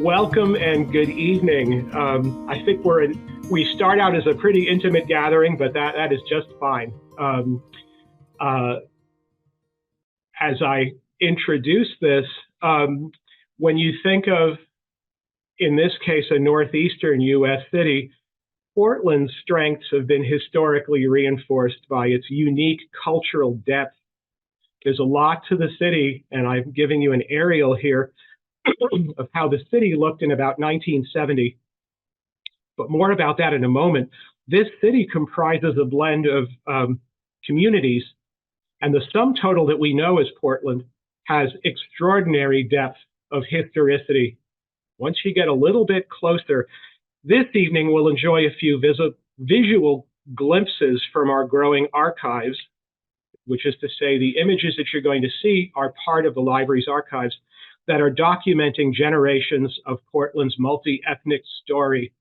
Welcome and good evening. I think we start out as a pretty intimate gathering, but that is just fine. As I introduce this, when you think of, in this case, a northeastern U.S. city, Portland's strengths have been historically reinforced by its unique cultural depth. There's a lot to the city, and I'm giving you an aerial here of how the city looked in about 1970. But more about that in a moment. This city comprises a blend of communities, and the sum total that we know as Portland has extraordinary depth of historicity. Once you get a little bit closer, this evening we'll enjoy a few visual glimpses from our growing archives, which is to say the images that you're going to see are part of the library's archives that are documenting generations of Portland's multi-ethnic story.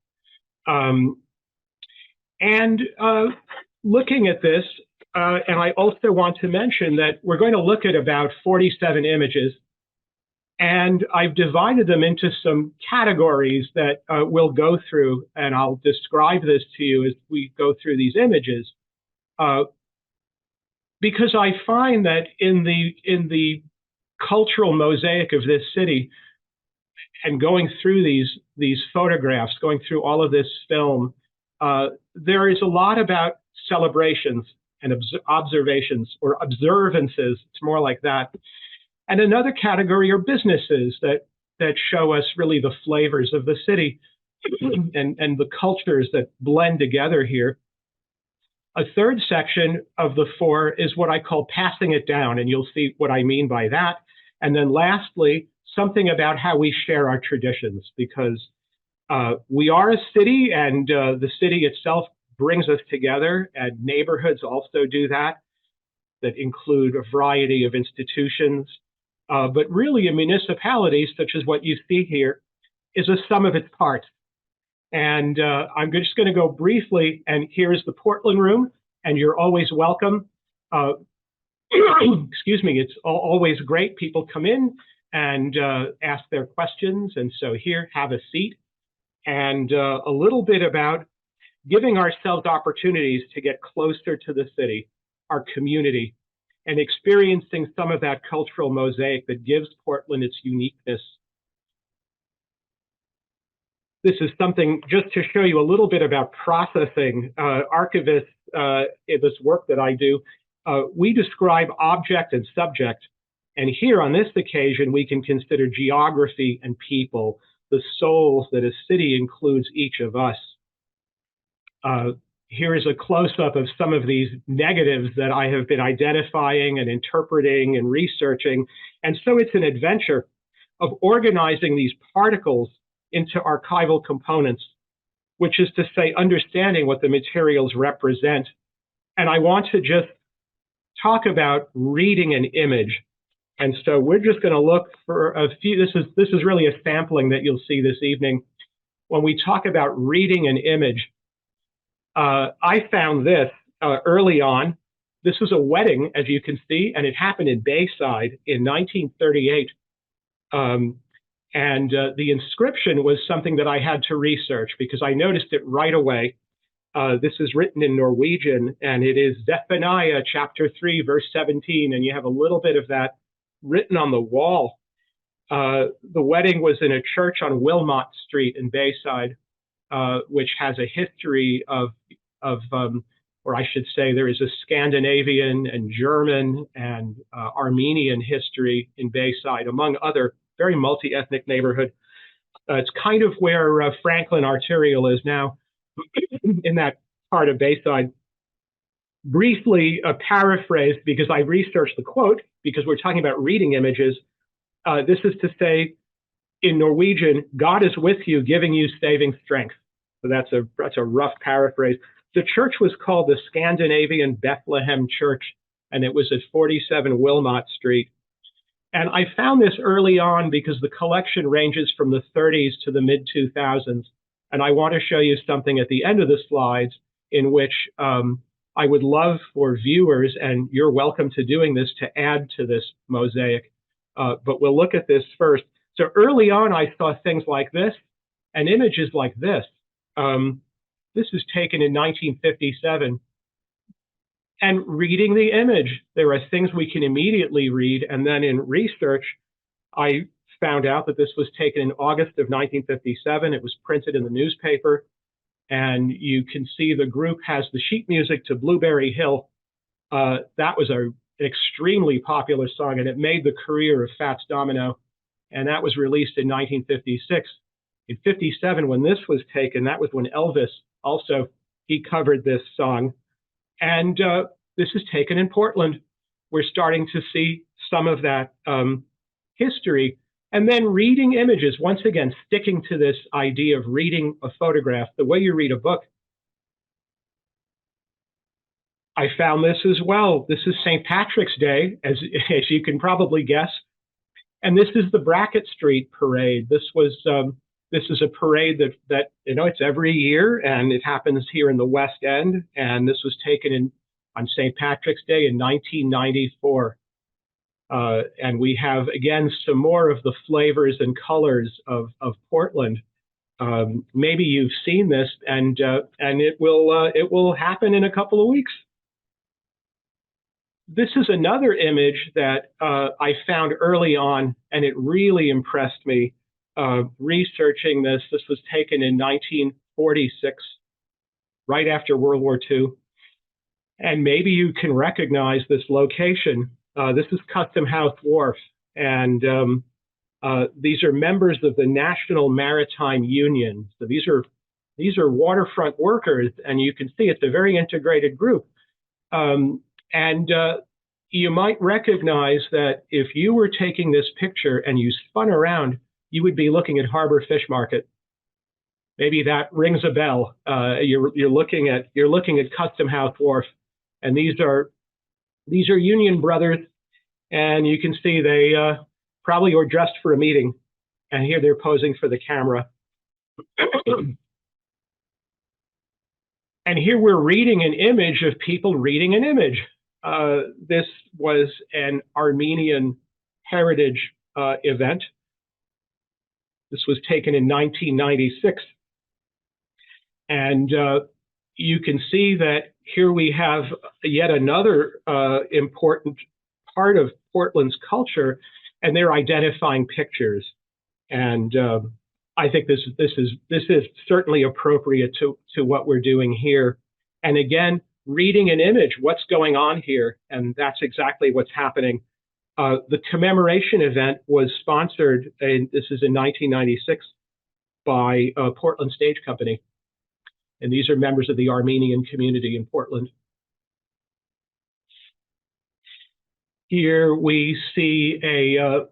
Looking at this, and I also want to mention that we're going to look at about 47 images, and I've divided them into some categories that we'll go through, and I'll describe this to you as we go through these images. Because I find that in the cultural mosaic of this city, and going through these photographs, going through all of this film, there is a lot about celebrations and observations or observances. It's more like that. And another category are businesses that show us really the flavors of the city and the cultures that blend together here. A third section of the four is what I call passing it down, and you'll see what I mean by that. And then lastly, something about how we share our traditions, because we are a city, and the city itself brings us together, and neighborhoods also do that include a variety of institutions. But really a municipality, such as what you see here, is a sum of its parts. And I'm just going to go briefly, and here's the Portland Room, and you're always welcome. Excuse me, it's always great. People come in and ask their questions, and so here, have a seat. And a little bit about giving ourselves opportunities to get closer to the city, our community, and experiencing some of that cultural mosaic that gives Portland its uniqueness. This is something just to show you a little bit about processing. Archivists, in this work that I do, we describe object and subject. And here on this occasion, we can consider geography and people, the souls that a city includes each of us. Here is a close-up of some of these negatives that I have been identifying and interpreting and researching. And so it's an adventure of organizing these particles into archival components, which is to say, understanding what the materials represent. And I want to just talk about reading an image. And so we're just going to look for a few. This is really a sampling that you'll see this evening. When we talk about reading an image, I found this early on. This is a wedding, as you can see, and it happened in Bayside in 1938. The inscription was something that I had to research because I noticed it right away. This is written in Norwegian, and it is Zephaniah chapter 3, verse 17, and you have a little bit of that written on the wall. The wedding was in a church on Wilmot Street in Bayside, which has a history of or I should say there is a Scandinavian and German and Armenian history in Bayside, among other very multi-ethnic neighborhood. It's kind of where Franklin Arterial is now, in that part of Bayside. Briefly paraphrased, because I researched the quote, because we're talking about reading images. This is to say, in Norwegian, God is with you, giving you saving strength. So that's a rough paraphrase. The church was called the Scandinavian Bethlehem Church, and it was at 47 Wilmot Street. And I found this early on because the collection ranges from the 30s to the mid-2000s. And I want to show you something at the end of the slides in which I would love for viewers, and you're welcome to doing this, to add to this mosaic. But we'll look at this first. So early on, I saw things like this and images like this. This is taken in 1957. And reading the image, there are things we can immediately read. And then in research, I found out that this was taken in August of 1957. It was printed in the newspaper. And you can see the group has the sheet music to Blueberry Hill. That was an extremely popular song, and it made the career of Fats Domino. And that was released in 1956. In 57, when this was taken, that was when Elvis also, he covered this song. And this is taken in Portland. We're starting to see some of that history. And then reading images, once again, sticking to this idea of reading a photograph, the way you read a book. I found this as well. This is St. Patrick's Day, as you can probably guess. And this is the Brackett Street Parade. This is a parade that it's every year, and it happens here in the West End. And this was taken on St. Patrick's Day in 1994. And we have, again, some more of the flavors and colors of Portland. Maybe you've seen this, and it will happen in a couple of weeks. This is another image that I found early on, and it really impressed me researching this. This was taken in 1946, right after World War II. And maybe you can recognize this location. This is Custom House Wharf, and these are members of the National Maritime Union. So these are waterfront workers, and you can see it's a very integrated group. And you might recognize that if you were taking this picture and you spun around, you would be looking at Harbor Fish Market. Maybe that rings a bell. You're looking at Custom House Wharf, and these are Union brothers, and you can see they probably were dressed for a meeting, and here they're posing for the camera. And here we're reading an image of people reading an image. This was an Armenian heritage event. This was taken in 1996. And you can see that here we have yet another important part of Portland's culture, and they're identifying pictures. And I think this is certainly appropriate to what we're doing here. And again, reading an image, what's going on here, and that's exactly what's happening. The commemoration event was sponsored, and this is in 1996, by Portland Stage Company. And these are members of the Armenian community in Portland. Here we see a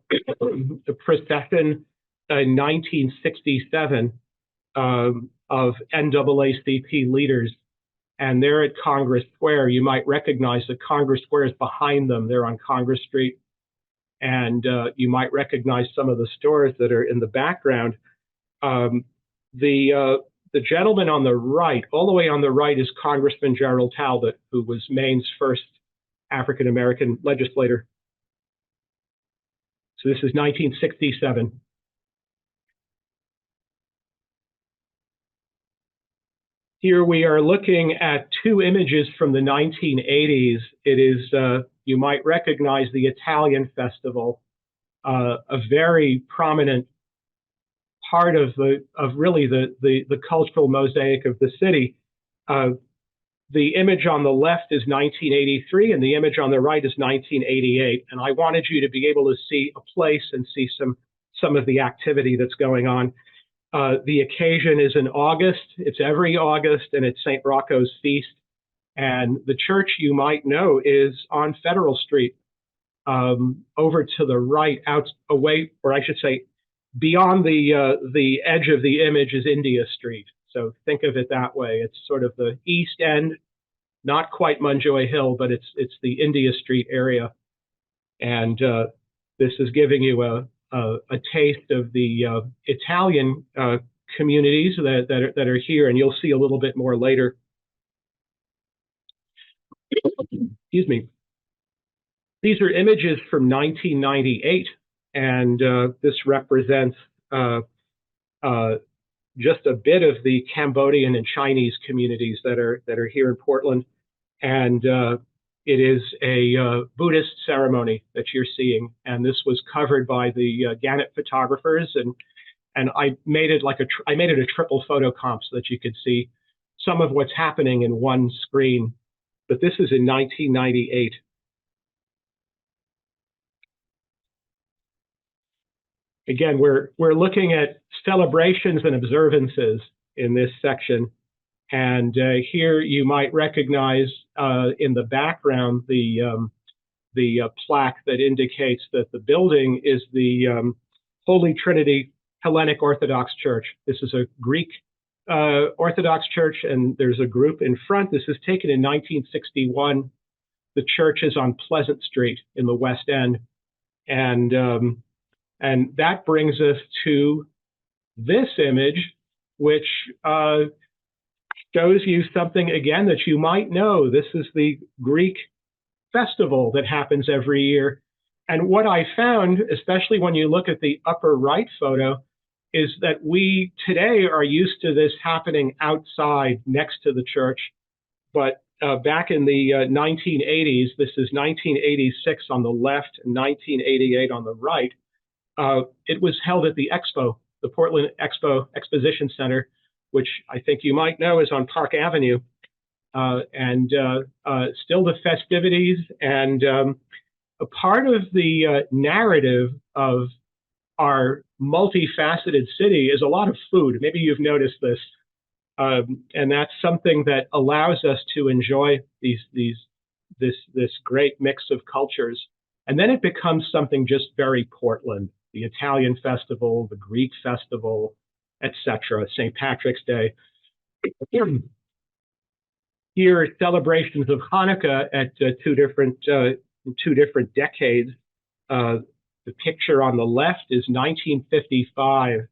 procession in 1967 of NAACP leaders, and they're at Congress Square. You might recognize that Congress Square is behind them. They're on Congress Street, and you might recognize some of the stores that are in the background. The gentleman on the right, all the way on the right, is Congressman Gerald Talbot, who was Maine's first African-American legislator. So this is 1967. Here we are looking at two images from the 1980s. It is, you might recognize the Italian Festival, a very prominent part of really the cultural mosaic of the city. The image on the left is 1983, and the image on the right is 1988. And I wanted you to be able to see a place and see some of the activity that's going on. The occasion is in August. It's every August, and it's St. Rocco's Feast. And the church, you might know, is on Federal Street. Over to the right, out away, or I should say, beyond the edge of the image is India Street. So think of it that way. It's sort of the east end, not quite Munjoy Hill, but it's the India Street area. And this is giving you a taste of the Italian communities that are here, and you'll see a little bit more later. Excuse me. These are images from 1998. And this represents just a bit of the Cambodian and Chinese communities that are here in Portland. And it is a Buddhist ceremony that you're seeing. And this was covered by the Gannett photographers. And I made it I made it a triple photo comp so that you could see some of what's happening in one screen. But this is in 1998. Again, we're looking at celebrations and observances in this section. And here you might recognize in the background the plaque that indicates that the building is the Holy Trinity Hellenic Orthodox Church. This is a Greek Orthodox church, and there's a group in front. This is taken in 1961. The church is on Pleasant Street in the West End. And that brings us to this image, which shows you something, again, that you might know. This is the Greek festival that happens every year. And what I found, especially when you look at the upper right photo, is that we today are used to this happening outside next to the church. But back in the 1980s, this is 1986 on the left and 1988 on the right, it was held at the Expo, the Portland Expo Exposition Center, which I think you might know is on Park Avenue. And still the festivities, and a part of the narrative of our multifaceted city is a lot of food. Maybe you've noticed this. And that's something that allows us to enjoy this great mix of cultures. And then it becomes something just very Portland, the Italian festival, the Greek festival, etc., St. Patrick's Day. Here are celebrations of Hanukkah at two different decades. The picture on the left is 1955,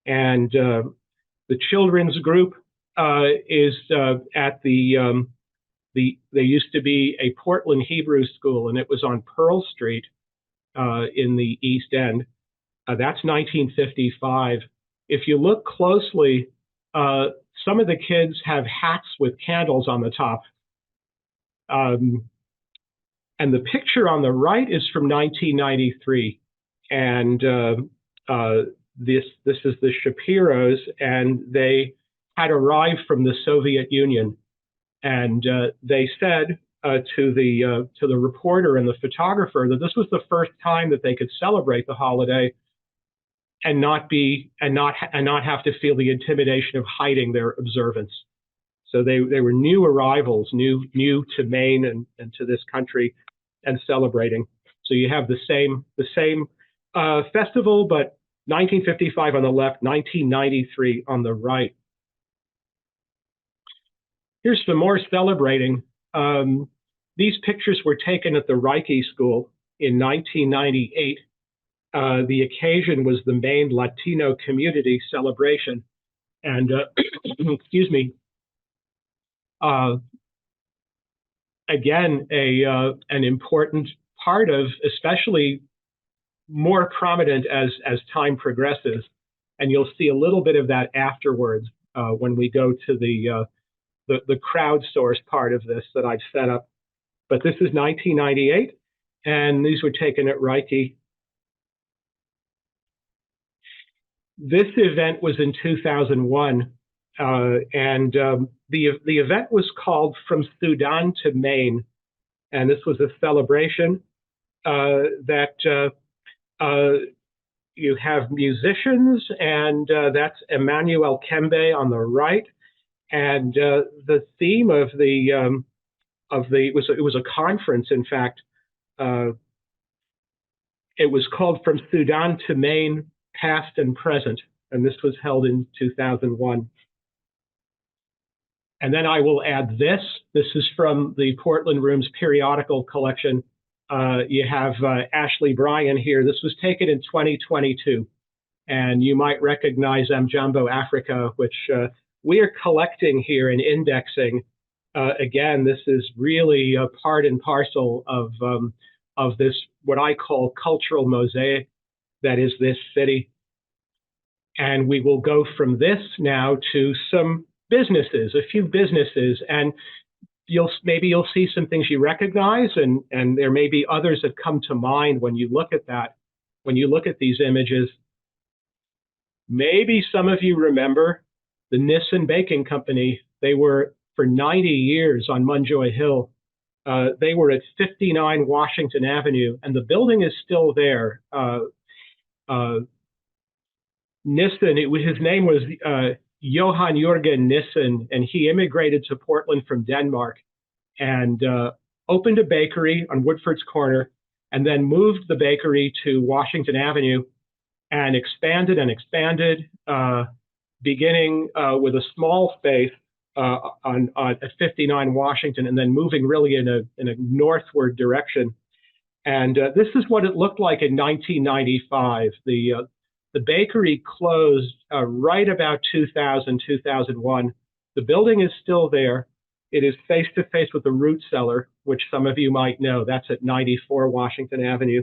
and the children's group is at there used to be a Portland Hebrew school, and it was on Pearl Street in the East End. That's 1955. If you look closely, some of the kids have hats with candles on the top. And the picture on the right is from 1993. And this is the Shapiros, and they had arrived from the Soviet Union. And they said to the reporter and the photographer that this was the first time that they could celebrate the holiday and not have to feel the intimidation of hiding their observance. So they were new arrivals, new to Maine and to this country, and celebrating. So you have the same festival, but 1955 on the left, 1993 on the right. Here's some more celebrating. These pictures were taken at the Reiki School in 1998. The occasion was the Maine Latino community celebration. And, excuse me, again, an important part of, especially more prominent as time progresses. And you'll see a little bit of that afterwards when we go to the crowdsourced part of this that I've set up. But this is 1998, and these were taken at Reiki. This event was in 2001, and the event was called From Sudan to Maine, and this was a celebration that you have musicians, and that's Emmanuel Kembe on the right, and the theme of it was a conference. In fact, it was called From Sudan to Maine, Past and Present, and this was held in 2001. And then I will add this. This is from the Portland Rooms periodical collection. You have Ashley Bryan here. This was taken in 2022. And you might recognize Mjambo Africa, which we are collecting here and indexing. Again, this is really a part and parcel of this, what I call cultural mosaic that is this city. And we will go from this now to some businesses, a few businesses, and maybe you'll see some things you recognize, and there may be others that come to mind when you look at that, when you look at these images. Maybe some of you remember the Nissen Baking Company. They were for 90 years on Munjoy Hill. They were at 59 Washington Avenue, and the building is still there. Nissen, his name was Johan Jürgen Nissen, and he immigrated to Portland from Denmark and opened a bakery on Woodford's Corner, and then moved the bakery to Washington Avenue and expanded and expanded, beginning with a small space at 59 Washington, and then moving really in a northward direction. And this is what it looked like in 1995. The bakery closed right about 2000, 2001. The building is still there. It is face to face with the Root Cellar, which some of you might know. That's at 94 Washington Avenue.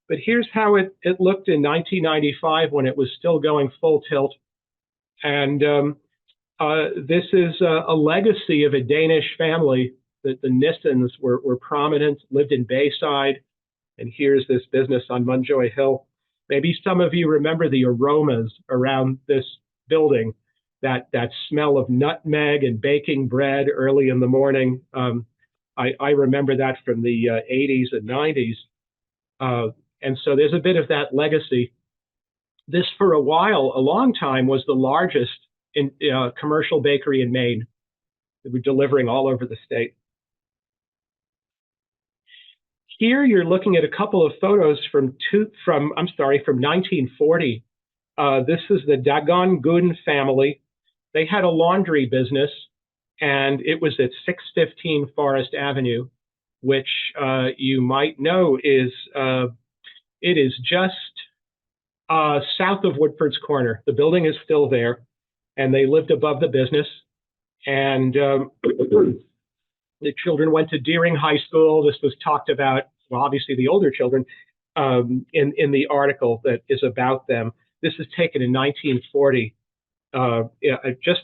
But here's how it looked in 1995 when it was still going full tilt. And this is a legacy of a Danish family. The Nissens were prominent, lived in Bayside. And here's this business on Munjoy Hill. Maybe some of you remember the aromas around this building, that smell of nutmeg and baking bread early in the morning. I remember that from the 80s and 90s. And so there's a bit of that legacy. This, for a while, a long time, was the largest commercial bakery in Maine. They were delivering all over the state. Here you're looking at a couple of photos from 1940. This is the Dagon Gun family. They had a laundry business, and it was at 615 Forest Avenue, which you might know is it is just south of Woodford's Corner. The building is still there, and they lived above the business. And the children went to Deering High School. This was talked about, well, obviously the older children, in the article that is about them. This is taken in 1940, just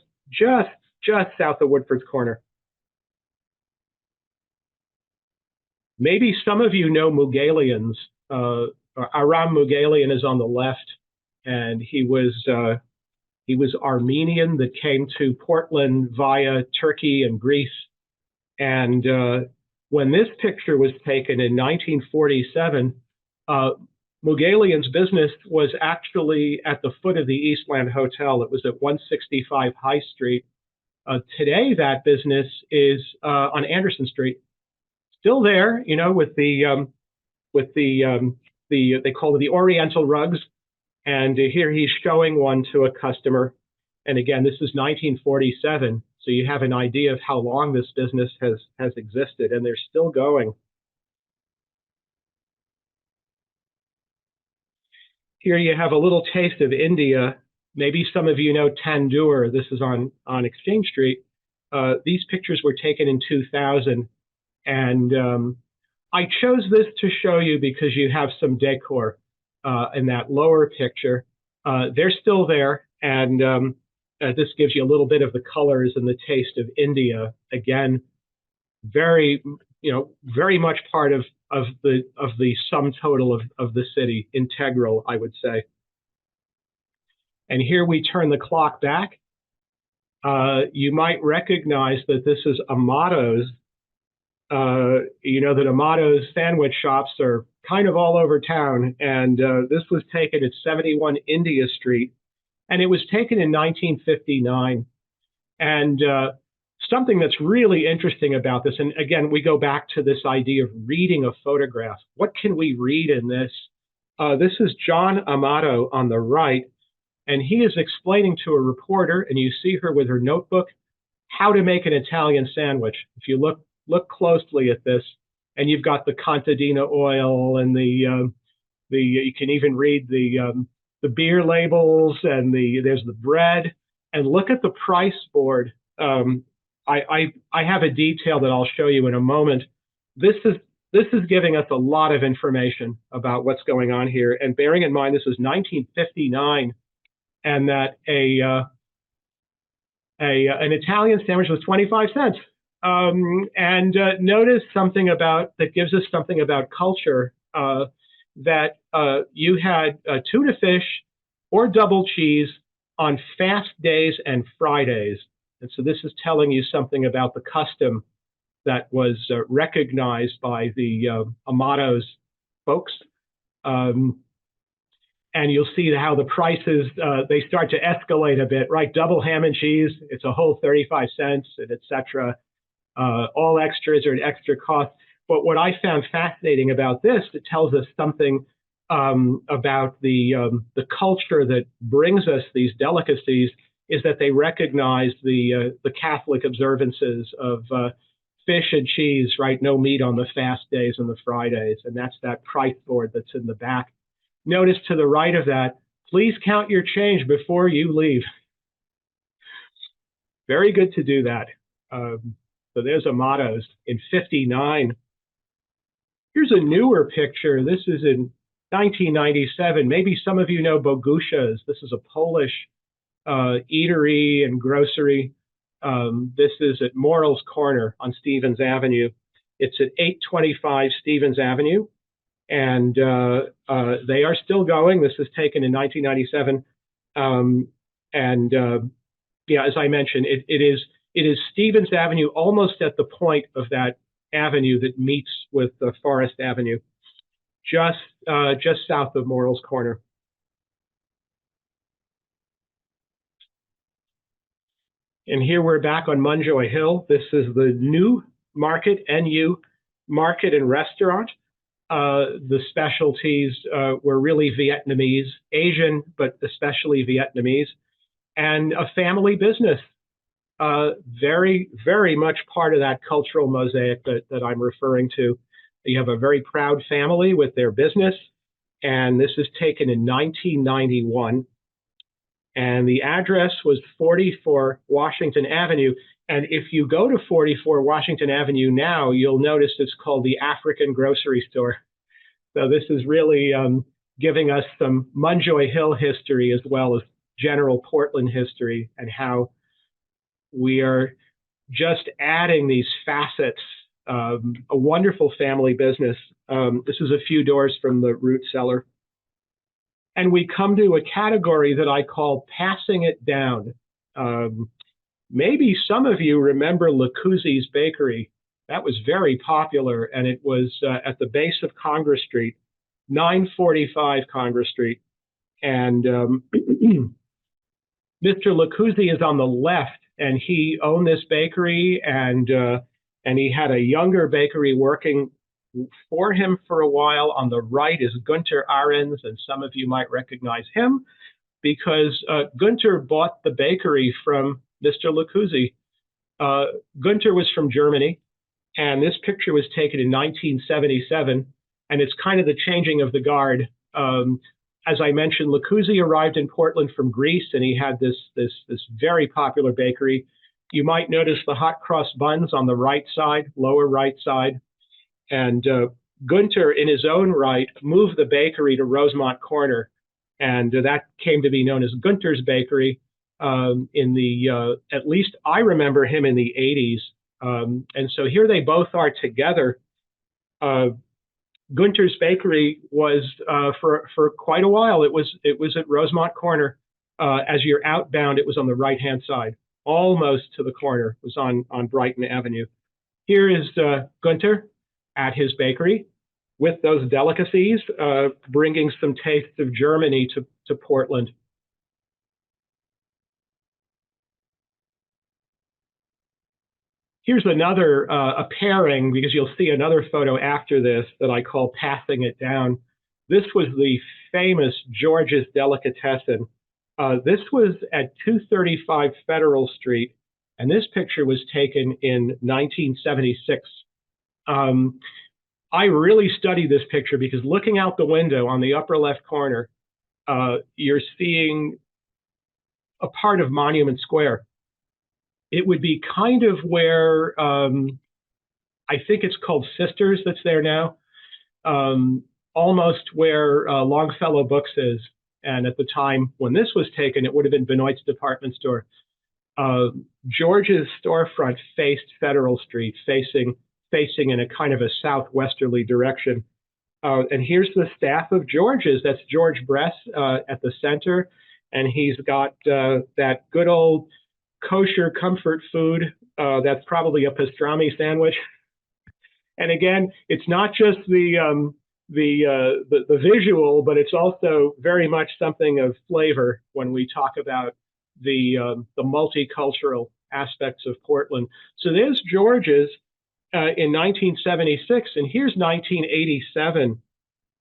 south of Woodford's Corner. Maybe some of you know Mugalians. Aram Mugalian is on the left, and he was Armenian that came to Portland via Turkey and Greece. And when this picture was taken in 1947, Mugalian's business was actually at the foot of the Eastland Hotel. It was at 165 High Street. Today, that business is on Anderson Street, still there, you know, with the they call it the Oriental rugs. And here he's showing one to a customer. And again, this is 1947. So you have an idea of how long this business has existed, and they're still going. Here you have a little taste of India. Maybe some of you know Tandoor. This is on Exchange Street. These pictures were taken in 2000. And I chose this to show you because you have some decor in that lower picture. They're still there. And this gives you a little bit of the colors and the taste of India. Again, very much part of the sum total of the city, integral, I would say. And here we turn the clock back. You might recognize that this is Amato's. You know that Amato's sandwich shops are kind of all over town. And this was taken at 71 India Street. And it was taken in 1959. And something that's really interesting about this, and again, we go back to this idea of reading a photograph. What can we read in this? This is John Amato on the right, and he is explaining to a reporter, and you see her with her notebook, how to make an Italian sandwich. If you look closely at this, and you've got the contadina oil, and you can even read the beer labels, and there's the bread, and look at the price board. I have a detail that I'll show you in a moment. This is this is giving us a lot of information about what's going on here. And bearing in mind, this is 1959, and that an Italian sandwich was 25 cents. Notice something about that gives us something about culture, that you had tuna fish or double cheese on fast days and Fridays. And so this is telling you something about the custom that was recognized by the Amato's folks. And you'll see how the prices, they start to escalate a bit, right? Double ham and cheese, it's a whole 35 cents, and et cetera. All extras are an extra cost. But what I found fascinating about this, it tells us something about the culture that brings us these delicacies, is that they recognize the Catholic observances of fish and cheese, right? No meat on the fast days and the Fridays. And that's that price board that's in the back. Notice to the right of that, please count your change before you leave. Very good to do that. So there's Amato's in 59. Here's a newer picture. This is in 1997. Maybe some of you know Bogusha's. This is a Polish eatery and grocery. This is at Morrill's Corner on Stevens Avenue. It's at 825 Stevens Avenue. And they are still going. This was taken in 1997. Yeah, as I mentioned, it is Stevens Avenue, almost at the point of that avenue that meets with Forest Avenue, just south of Morrill's Corner. And here we're back on Munjoy Hill. This is the new market, NU Market and Restaurant. The specialties were really Vietnamese, Asian, but especially Vietnamese, and a family business. Very, very much part of that cultural mosaic that I'm referring to. You have a very proud family with their business, and this is taken in 1991. And the address was 44 Washington Avenue. And if you go to 44 Washington Avenue now, you'll notice it's called the African Grocery Store. So this is really giving us some Munjoy Hill history as well as general Portland history, and how we are just adding these facets. A wonderful family business. This is a few doors from the root cellar. And we come to a category that I call passing it down. Maybe some of you remember Lacuzzi's Bakery. That was very popular, and it was at the base of Congress Street, 945 Congress Street. And Mr. Lacuzzi is on the left, and he owned this bakery, and he had a younger bakery working for him for a while. On the right is Gunter Ahrens, and some of you might recognize him because Gunter bought the bakery from Mr. Lacuzzi. Gunter was from Germany, and this picture was taken in 1977, and it's kind of the changing of the guard. As I mentioned, Lacuzzi arrived in Portland from Greece, and he had this very popular bakery. You might notice the hot cross buns on the right side, lower right side. And Gunter, in his own right, moved the bakery to Rosemont Corner, and that came to be known as Gunter's Bakery. In the, at least I remember him in the 80s. And so here they both are together. Gunter's Bakery was for quite a while. It was at Rosemont Corner. As you're outbound, it was on the right-hand side, almost to the corner. It was on Brighton Avenue. Here is Gunter at his bakery with those delicacies, bringing some tastes of Germany to Portland. Here's another a pairing, because you'll see another photo after this that I call passing it down. This was the famous George's Delicatessen. This was at 235 Federal Street, and this picture was taken in 1976. I really studied this picture because looking out the window on the upper left corner, you're seeing a part of Monument Square. It would be kind of where I think it's called Sisters that's there now, almost where Longfellow Books is. And at the time when this was taken, it would have been Benoit's department store. George's storefront faced Federal Street, facing in a kind of a southwesterly direction. And here's the staff of George's. That's George Bress at the center. And he's got that good old kosher comfort food. That's probably a pastrami sandwich. And again, it's not just the visual, but it's also very much something of flavor when we talk about the multicultural aspects of Portland. So there's George's in 1976, and here's 1987.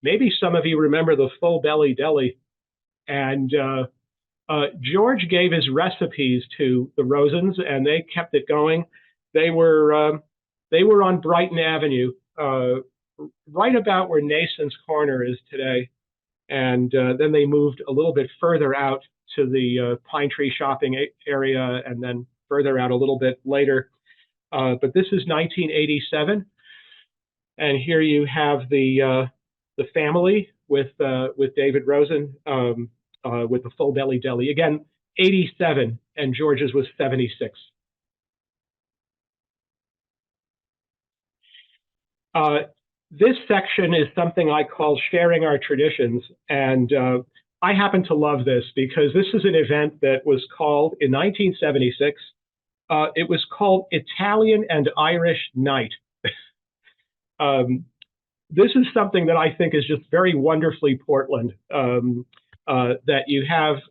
Maybe some of you remember the Full Belly Deli. And George gave his recipes to the Rosens, and they kept it going. They were on Brighton Avenue, right about where Nason's Corner is today. And then they moved a little bit further out to the Pine Tree shopping area, and then further out a little bit later. But this is 1987, and here you have the family with David Rosen with the Full Belly Deli. Again, 87, and George's was 76. This section is something I call sharing our traditions, and I happen to love this because this is an event that was called in 1976. It was called Italian and Irish Night. This is something that I think is just very wonderfully Portland. That you have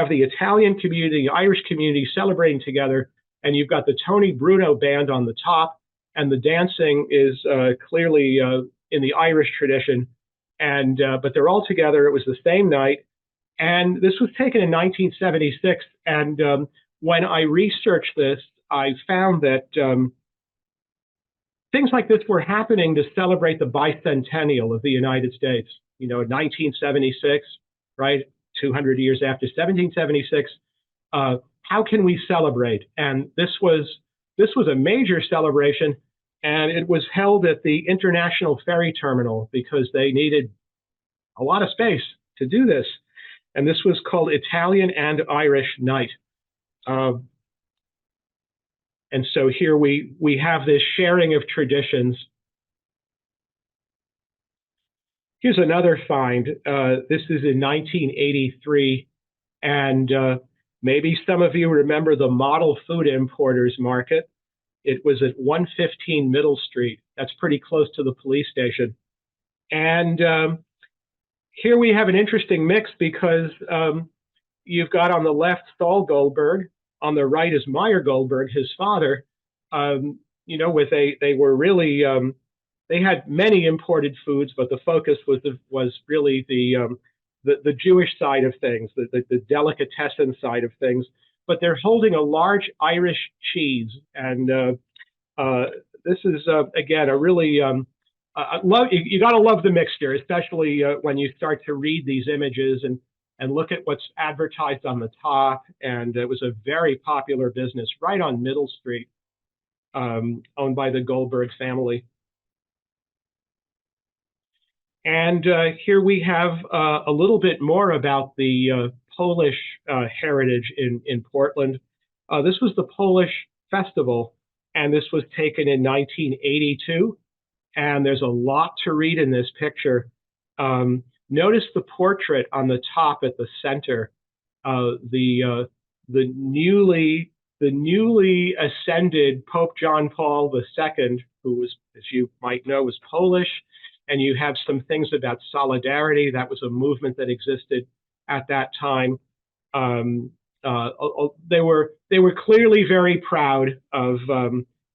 the Italian community, the Irish community celebrating together, and you've got the Tony Bruno band on the top, and the dancing is clearly in the Irish tradition. And but they're all together. It was the same night, and this was taken in 1976. And when I researched this, I found that things like this were happening to celebrate the bicentennial of the United States. You know, in 1976, right, 200 years after 1776. How can we celebrate? And this was a major celebration, and it was held at the International Ferry Terminal because they needed a lot of space to do this. And this was called Italian and Irish Night. And so here we have this sharing of traditions. Here's another find. This is in 1983, and maybe some of you remember the Model Food Importers Market. It was at 115 Middle Street. That's pretty close to the police station. And here we have an interesting mix because you've got on the left Saul Goldberg, on the right is Meyer Goldberg, his father. You know, they were really they had many imported foods, but the focus was really the Jewish side of things, the delicatessen side of things. But they're holding a large Irish cheese, and this is again a really you got to love the mixture, especially when you start to read these images and look at what's advertised on the top. And it was a very popular business right on Middle Street, owned by the Goldberg family. And here we have a little bit more about the Polish heritage in Portland. This was the Polish Festival, and this was taken in 1982. And there's a lot to read in this picture. Notice the portrait on the top at the center. The newly ascended Pope John Paul II, who was, as you might know, was Polish. And you have some things about solidarity. That was a movement that existed at that time. They were clearly very proud of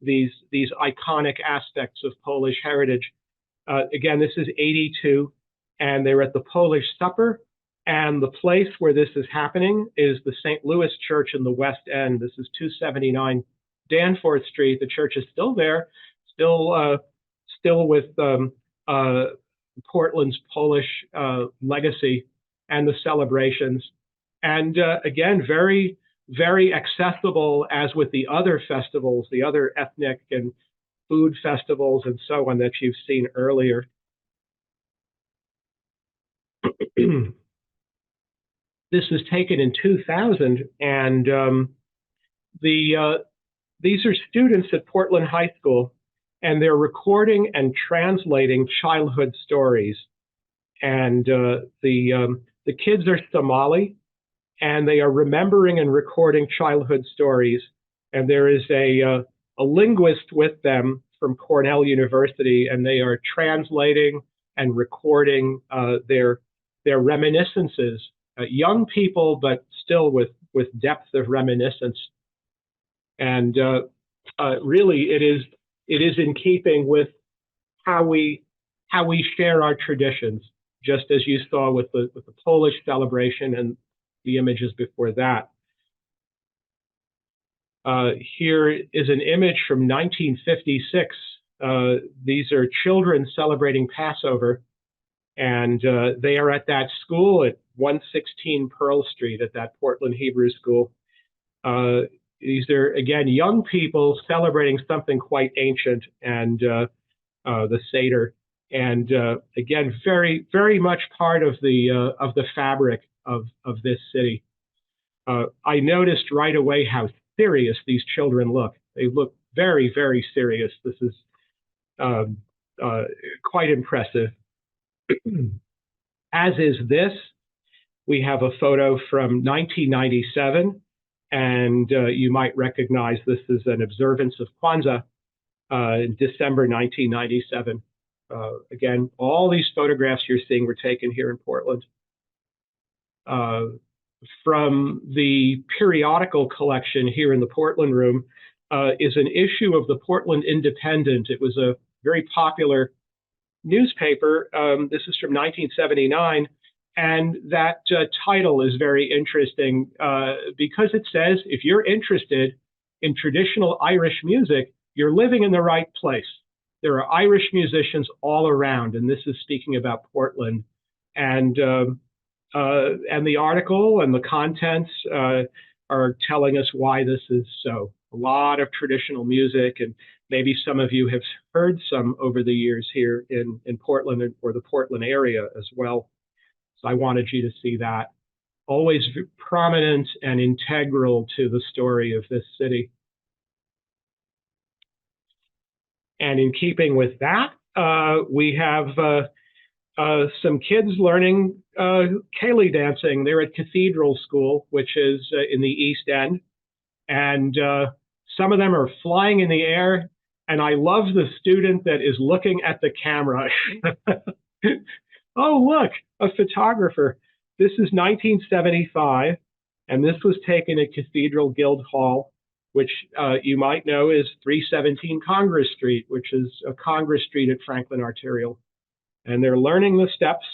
these iconic aspects of Polish heritage. Again, this is 82, and they're at the Polish Supper. And the place where this is happening is the St. Louis Church in the West End. This is 279 Danforth Street. The church is still there, still with Portland's Polish legacy and the celebrations. And again, very, very accessible, as with the other festivals, the other ethnic and food festivals and so on that you've seen earlier. This was taken in 2000, and these are students at Portland High School, and they're recording and translating childhood stories. And the kids are Somali, and they are remembering and recording childhood stories. And there is a linguist with them from Cornell University, and they are translating and recording their reminiscences. Young people, but still with depth of reminiscence. And really, it is in keeping with how we share our traditions, just as you saw with the Polish celebration and the images before that. Here is an image from 1956. These are children celebrating Passover, and they are at that school at 116 Pearl Street at that Portland Hebrew School. These are, again, young people celebrating something quite ancient, and the Seder, and again, very, very much part of the fabric of this city. I noticed right away how serious these children look. They look very, very serious. This is quite impressive. As is this. We have a photo from 1997, and you might recognize this as an observance of Kwanzaa in December 1997. Again, all these photographs you're seeing were taken here in Portland. From the periodical collection here in the Portland room is an issue of the Portland Independent. It was a very popular newspaper. This is from 1979. And that title is very interesting because it says, if you're interested in traditional Irish music, you're living in the right place. There are Irish musicians all around, and this is speaking about Portland. And the article and the contents are telling us why this is so. A lot of traditional music, and maybe some of you have heard some over the years here in Portland or the Portland area as well. So I wanted you to see that. Always prominent and integral to the story of this city. And in keeping with that, we have some kids learning ceilidh dancing. They're at Cathedral School, which is in the East End. And some of them are flying in the air. And I love the student that is looking at the camera. Oh, look, a photographer. This is 1975, and this was taken at Cathedral Guild Hall, which you might know is 317 Congress Street, which is Congress Street at Franklin Arterial. And they're learning the steps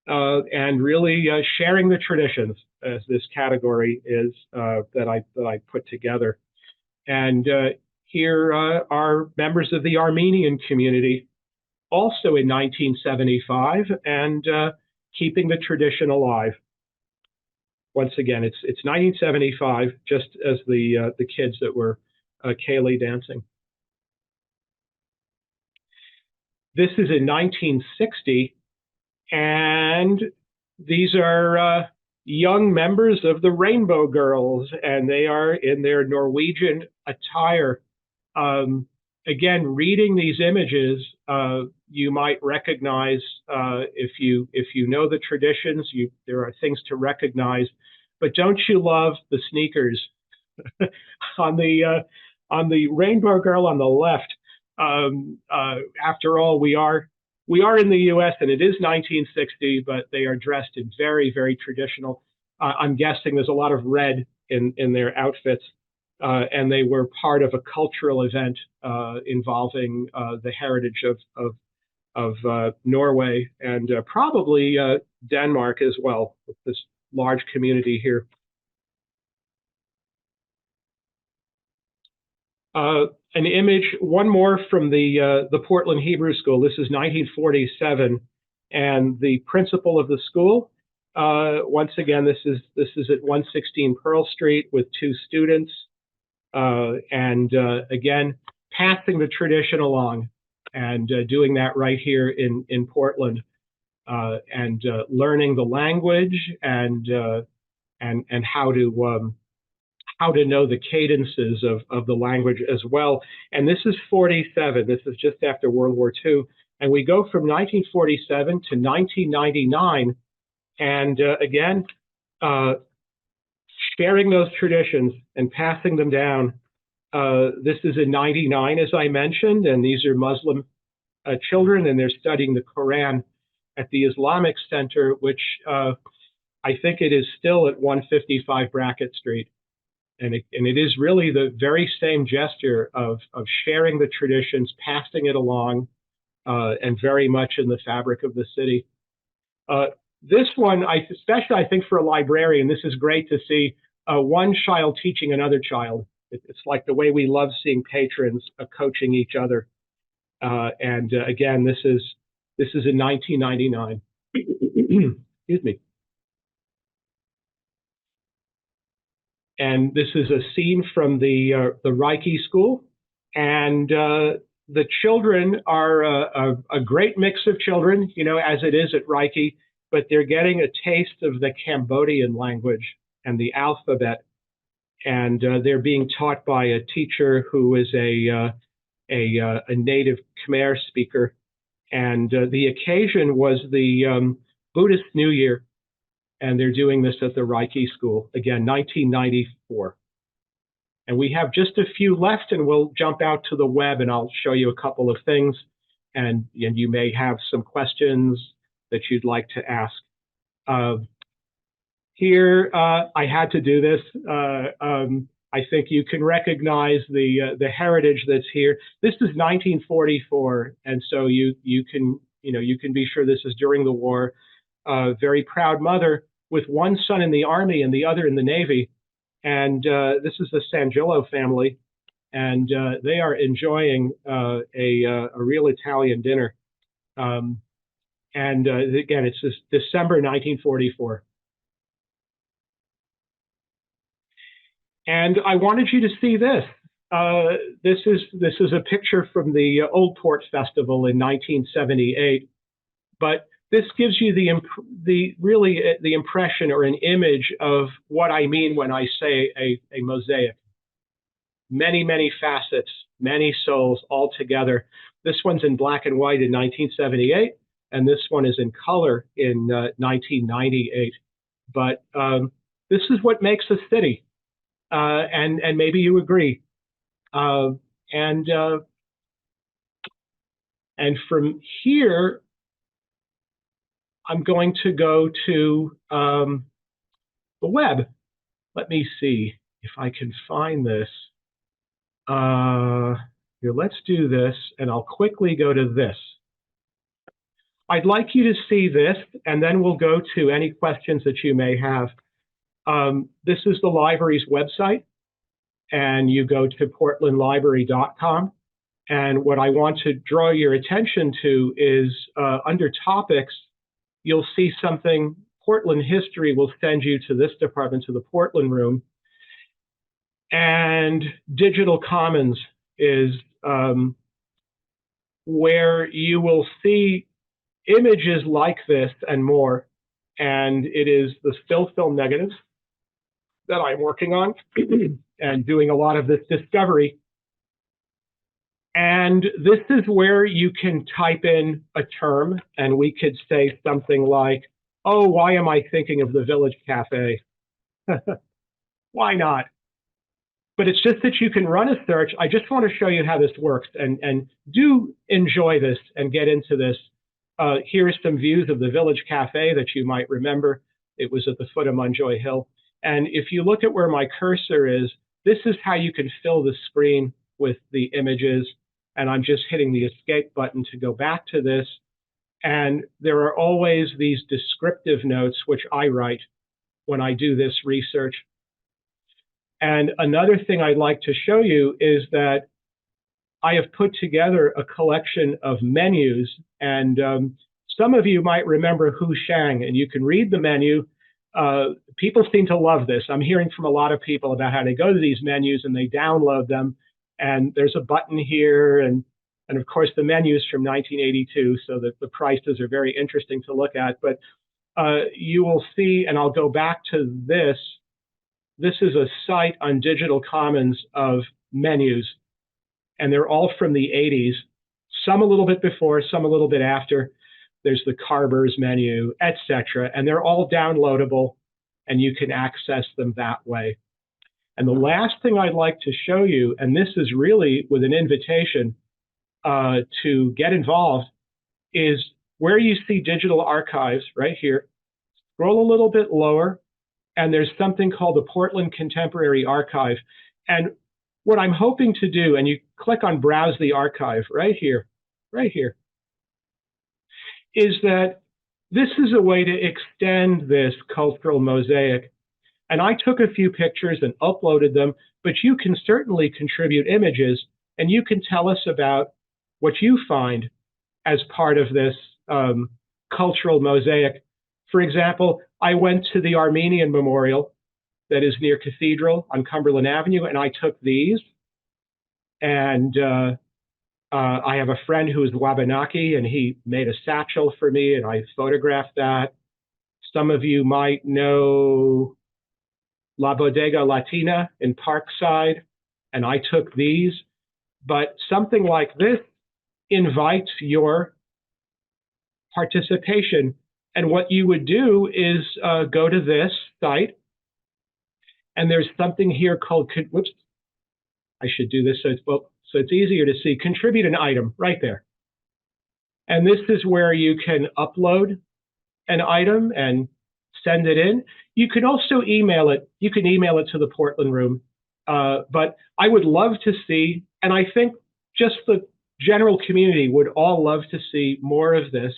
and really sharing the traditions, as this category is that I put together. And here are members of the Armenian community, also in 1975, and keeping the tradition alive. Once again, it's 1975, just as the kids that were ceilidh dancing. This is in 1960, and these are young members of the Rainbow Girls, and they are in their Norwegian attire. Again, reading these images, you might recognize if you know the traditions. There are things to recognize, but don't you love the sneakers on the Rainbow Girl on the left? After all, we are in the U.S. and it is 1960, but they are dressed in very, very traditional. I'm guessing there's a lot of red in their outfits. And they were part of a cultural event involving the heritage of Norway and probably Denmark as well, with this large community here. An image, one more from the Portland Hebrew School. This is 1947, and the principal of the school. Once again, this is at 116 Pearl Street with two students. And again, passing the tradition along and doing that right here in Portland, and learning the language and how to know the cadences of the language as well. And this is 47. This is just after World War II. And we go from 1947 to 1999. And again, sharing those traditions and passing them down. This is in 99, as I mentioned, and these are Muslim children, and they're studying the Quran at the Islamic Center, which I think it is still at 155 Brackett Street. And it is really the very same gesture of sharing the traditions, passing it along, and very much in the fabric of the city. This one, especially I think for a librarian, this is great to see one child teaching another child. It's like the way we love seeing patrons coaching each other. And again, this is in 1999. Excuse me. And this is a scene from the Reiki school, and the children are a great mix of children, you know, as it is at Reiki, but they're getting a taste of the Cambodian language and the alphabet, and they're being taught by a teacher who is a native Khmer speaker, and the occasion was the Buddhist New Year. And they're doing this at the Reiki school, again, 1994. And we have just a few left, and we'll jump out to the web, and I'll show you a couple of things, and you may have some questions that you'd like to ask. Here, I had to do this. I think you can recognize the heritage that's here. This is 1944, and so you can be sure this is during the war. Very proud mother with one son in the Army and the other in the Navy. And this is the Sangillo family. And they are enjoying a real Italian dinner. And again, it's this December 1944. And I wanted you to see this. This is a picture from the Old Port Festival in 1978. But this gives you the impression or an image of what I mean when I say a mosaic. Many, many facets, many souls all together. This one's in black and white in 1978, and this one is in color in 1998. But this is what makes a city, and maybe you agree. And from here, I'm going to go to the web. Let me see if I can find this. Here, let's do this, and I'll quickly go to this. I'd like you to see this, and then we'll go to any questions that you may have. This is the library's website, and you go to portlandlibrary.com. And what I want to draw your attention to is under topics, you'll see something. Portland History will send you to this department, to the Portland room. And Digital Commons is where you will see images like this and more. And it is the still film negatives that I'm working on and doing a lot of this discovery. And this is where you can type in a term, and we could say something like, oh, why am I thinking of the Village Cafe? Why not? But it's just that you can run a search. I just want to show you how this works, and do enjoy this and get into this. Here are some views of the Village Cafe that you might remember. It was at the foot of Munjoy Hill. And if you look at where my cursor is, this is how you can fill the screen with the images. And I'm just hitting the escape button to go back to this. And there are always these descriptive notes, which I write when I do this research. And another thing I'd like to show you is that I have put together a collection of menus. And some of you might remember Hu Shang, and you can read the menu. People seem to love this. I'm hearing from a lot of people about how they go to these menus and they download them. And there's a button here, and of course the menu's from 1982, so that the prices are very interesting to look at. But you will see, and I'll go back to this. This is a site on Digital Commons of menus, and they're all from the 80s. Some a little bit before, some a little bit after. There's the Carber's menu, etc., and they're all downloadable, and you can access them that way. And the last thing I'd like to show you, and this is really with an invitation to get involved, is where you see digital archives right here. Scroll a little bit lower, and there's something called the Portland Contemporary Archive. And what I'm hoping to do, and you click on Browse the Archive right here, is that this is a way to extend this cultural mosaic. And I took a few pictures and uploaded them, but you can certainly contribute images, and you can tell us about what you find as part of this cultural mosaic. For example, I went to the Armenian Memorial that is near Cathedral on Cumberland Avenue, and I took these. And I have a friend who is Wabanaki, and he made a satchel for me, and I photographed that. Some of you might know La Bodega Latina in Parkside, and I took these. But something like this invites your participation. And what you would do is go to this site, and there's something here called, whoops, I should do this so it's easier to see. Contribute an item right there. And this is where you can upload an item and send it in. You can also email it. You can email it to the Portland Room. But I would love to see, and I think just the general community would all love to see more of this,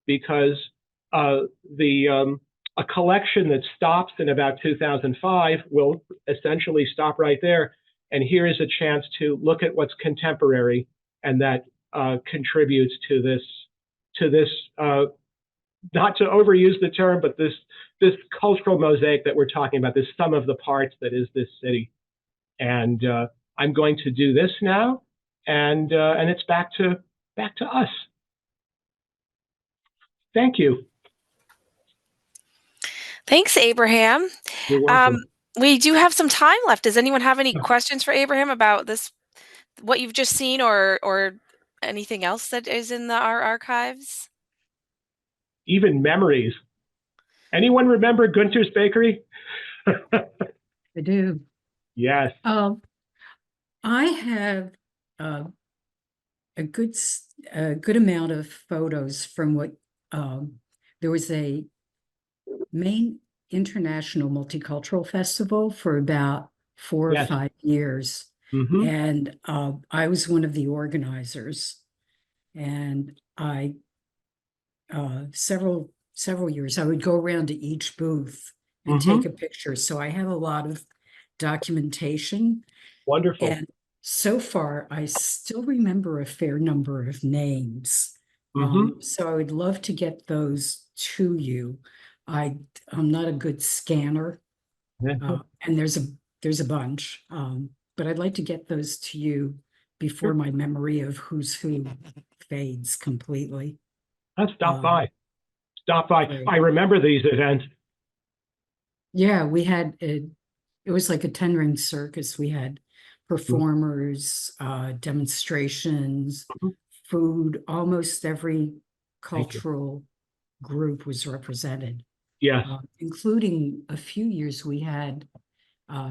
because a collection that stops in about 2005 will essentially stop right there. And here is a chance to look at what's contemporary, and that contributes to this, not to overuse the term, but this cultural mosaic that we're talking about, this sum of the parts that is this city. And I'm going to do this now, and it's back to us. Thank you. Thanks, Abraham. You're welcome. We do have some time left. Does anyone have any questions for Abraham about this, what you've just seen, or anything else that is in our archives? Even memories. Anyone remember Gunter's Bakery? I do. Yes. I have a good amount of photos from what there was a Maine International Multicultural Festival for about 4 or 5 years. Mm-hmm. And I was one of the organizers, and I several years I would go around to each booth and take a picture. So I have a lot of documentation. Wonderful. And so far, I still remember a fair number of names. So I would love to get those to you. I'm not a good scanner, and there's a bunch, but I'd like to get those to you before my memory of who's who fades completely. Stop by. Right. I remember these events. Yeah, we had it was like a 10-ring circus. We had performers, demonstrations, food. Almost every cultural group was represented. Yes. Including a few years we had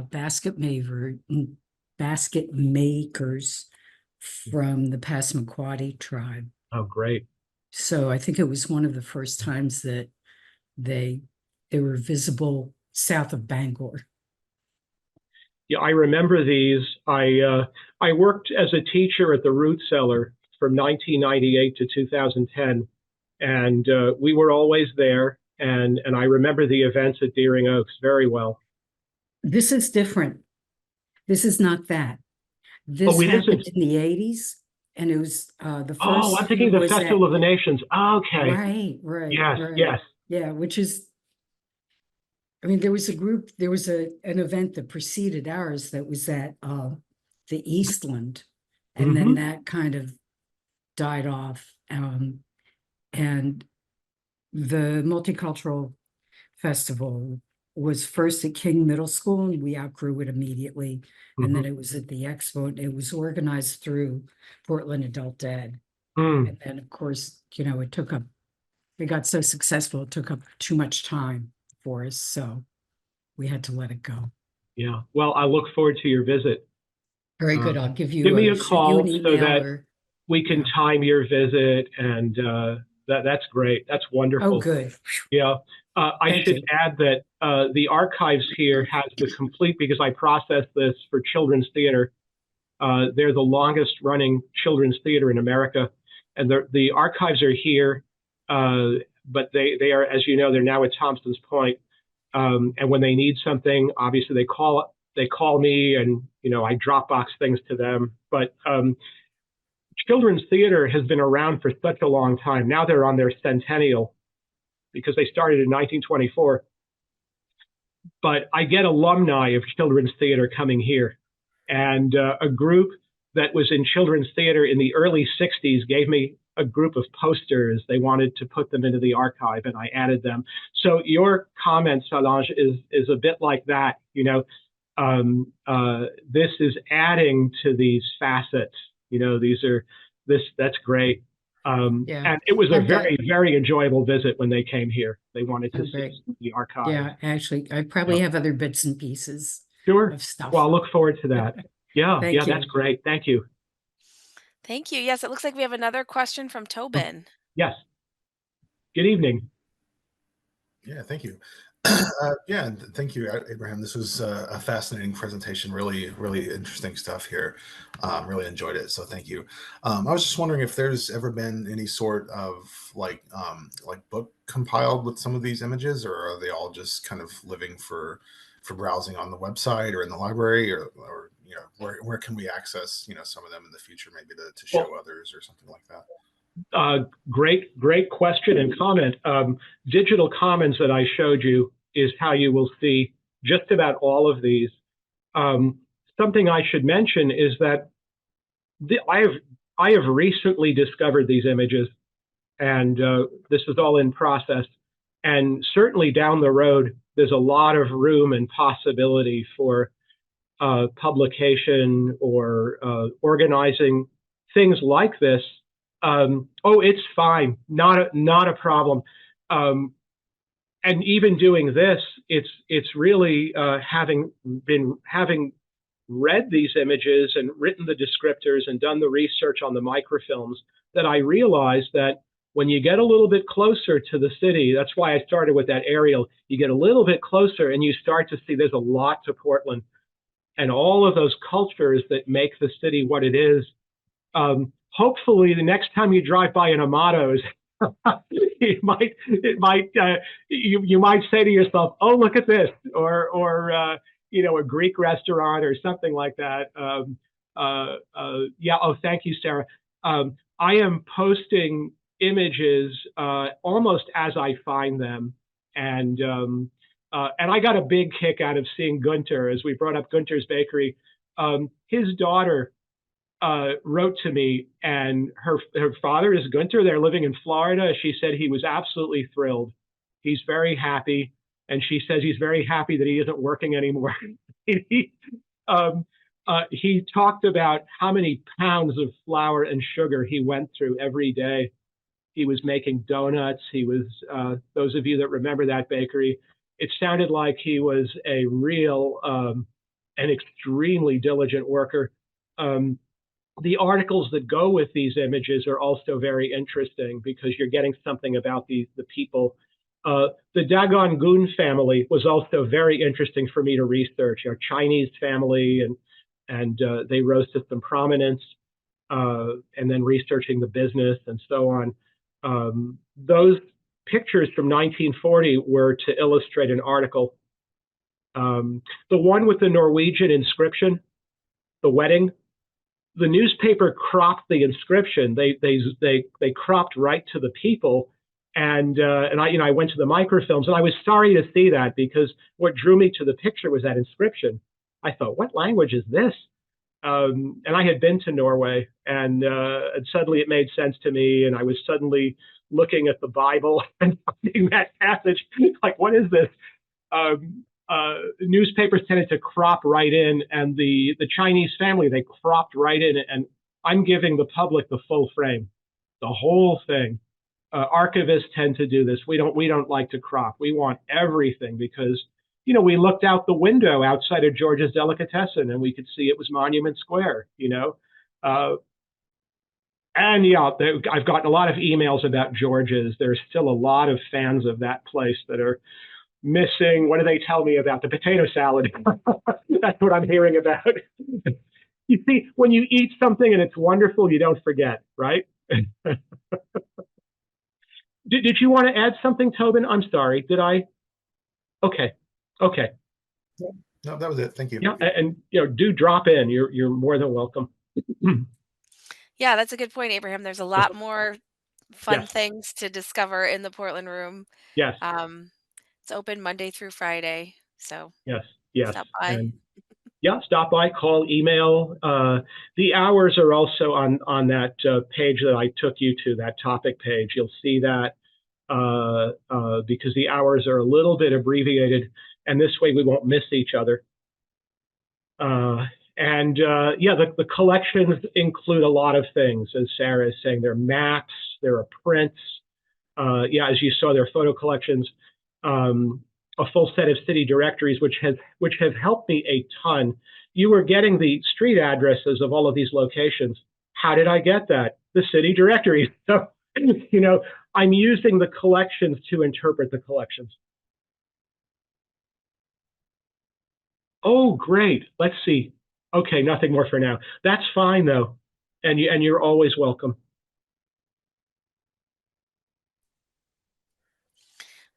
basket makers from the Passamaquoddy tribe. Oh, great. So I think it was one of the first times that they were visible south of Bangor. Yeah, I remember these. I worked as a teacher at the Root Cellar from 1998 to 2010, and we were always there. And I remember the events at Deering Oaks very well. This is different. This is not that. This happened in the 80s, and it was the first. Oh, I'm thinking the Festival of the Nations. Okay. Right. Yes, right. yes. Yeah, which is, I mean, there was an event that preceded ours that was at the Eastland, and then Mhm. that kind of died off. And the Multicultural Festival was first at King Middle School, and we outgrew it immediately. And then Mhm. it was at the Expo, and it was organized through Portland Adult Ed. Mm. And then, of course, it got so successful, it took up too much time for us, so we had to let it go. Yeah. Well, I look forward to your visit. Very Uh, good. I'll Give me a shoot you an call so email that or, we can yeah. time your visit, and that's great. That's Oh, wonderful. good. Yeah. I Thank should you. add that the archives here has the complete, because I process this for children's theater. They're the longest running children's theater in America, and the archives are here, but they are, as you know, they're now at Thompson's Point. And when they need something, obviously they call me, and I Dropbox things to them. But children's theater has been around for such a long time. Now they're on their centennial because they started in 1924. But I get alumni of children's theater coming here. And a group that was in children's theater in the early 60s gave me a group of posters. They wanted to put them into the archive, and I added them. So your comment, Solange, is a bit like that. This is adding to these facets. That's great. Yeah. And it was a I've got, very, very enjoyable visit when they came here. They wanted to see great. the archive. Yeah, actually, I probably have other bits and pieces Sure. of stuff. Well, I'll look forward to that. Yeah, Thank yeah, you. that's great. Thank you. Thank you. Yes, it looks like we have another question from Tobin. Yes. Good evening. Yeah, thank you. Yeah, thank you, Abraham. This was a fascinating presentation. Really, really interesting stuff here. Really enjoyed it. So thank you. I was just wondering if there's ever been any sort of like book compiled with some of these images, or are they all just kind of living for browsing on the website or in the library, or where can we access some of them in the future, maybe to show others or something like that? Great question and comment. Digital Commons that I showed you is how you will see just about all of these. Something I should mention is that I have recently discovered these images, and this is all in process. And certainly down the road, there's a lot of room and possibility for publication or organizing things like this. It's fine, not a problem. And even doing this, it's really having read these images and written the descriptors and done the research on the microfilms, that I realized that when you get a little bit closer to the city, that's why I started with that aerial, you get a little bit closer and you start to see there's a lot to Portland and all of those cultures that make the city what it is. Hopefully, the next time you drive by an Amato's, you might say to yourself, "Oh, look at this," or a Greek restaurant or something like that. Yeah. Oh, thank you, Sarah. I am posting images almost as I find them, and I got a big kick out of seeing Gunter, as we brought up Gunter's Bakery. His daughter wrote to me, and her father is Gunter. They're living in Florida. She said he was absolutely thrilled. He's very happy, and she says he's very happy that he isn't working anymore. he talked about how many pounds of flour and sugar he went through every day. He was making donuts. He was, those of you that remember that bakery, it sounded like he was a real, an extremely diligent worker. The articles that go with these images are also very interesting because you're getting something about the people. The Dagon Gun family was also very interesting for me to research. A Chinese family, and they rose to some prominence, and then researching the business and so on. Those pictures from 1940 were to illustrate an article. The one with the Norwegian inscription, the wedding, the newspaper cropped the inscription. They cropped right to the people, and I went to the microfilms, and I was sorry to see that because what drew me to the picture was that inscription. I thought, what language is this? And I had been to Norway, and suddenly it made sense to me, and I was suddenly looking at the Bible and finding that passage, like, what is this? Newspapers tended to crop right in, and the Chinese family, they cropped right in, and I'm giving the public the full frame, the whole thing. Archivists tend to do this. We don't like to crop. We want everything because, you know, we looked out the window outside of George's Delicatessen and we could see it was Monument Square, you know. And yeah, I've gotten a lot of emails about George's. There's still a lot of fans of that place that are missing. What do they tell me about the potato salad? That's what I'm hearing about. You see, when you eat something and it's wonderful, you don't forget, right? Did you want to add something, Tobin? I'm sorry. Did I? Okay. Okay. No, that was it. Thank you. Yeah, and you know, do drop in. You're more than welcome. Yeah, that's a good point, Abraham. There's a lot more fun Yes. things to discover in the Portland room. Yes. It's open Monday through Friday, so Yes. Yes. stop by. And yeah, stop by, call, email. The hours are also on that page that I took you to, that topic page. You'll see that because the hours are a little bit abbreviated, and this way we won't miss each other. And yeah, the collections include a lot of things, as Sarah is saying. There are maps, there are prints. Yeah, as you saw, there are photo collections. A full set of city directories, which have helped me a ton. You were getting the street addresses of all of these locations. How did I get that? The city directories. So, you know, I'm using the collections to interpret the collections. Oh, great. Let's see. Okay, nothing more for now. That's fine though, and you're always welcome.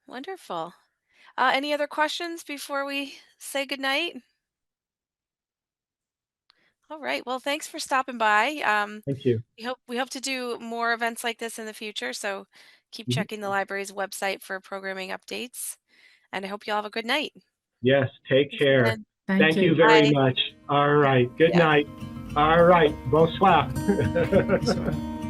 Wonderful. Any other questions before we say goodnight? All right. Well, thanks for stopping by. Thank you. We hope to do more events like this in the future. So keep checking the library's website for programming updates. And I hope you all have a good night. Yes, take Thanks care. again. Thank you very Bye. much. All right. Good Yeah. night. All right. Bonsoir. So,